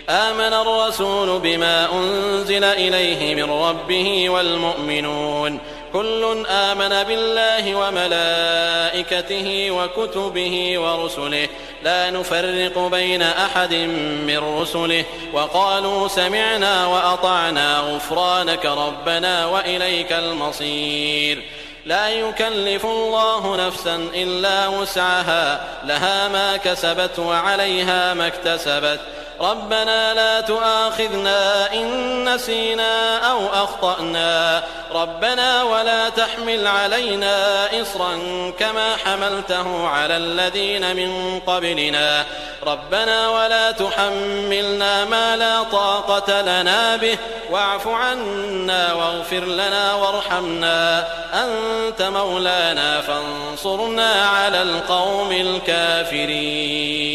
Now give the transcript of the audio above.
آمن الرسول بما أنزل إليه من ربه والمؤمنون كل آمن بالله وملائكته وكتبه ورسله لا نفرق بين أحد من رسله وقالوا سمعنا وأطعنا غفرانك ربنا وإليك المصير. لا يكلف الله نفسا إلا وسعها لها ما كسبت وعليها ما اكتسبت ربنا لا تؤاخذنا إن نسينا أو أخطأنا ربنا ولا تحمل علينا إصرا كما حملته على الذين من قبلنا ربنا ولا تحملنا ما لا طاقة لنا به واعف عنا واغفر لنا وارحمنا أنت مولانا فانصرنا على القوم الكافرين.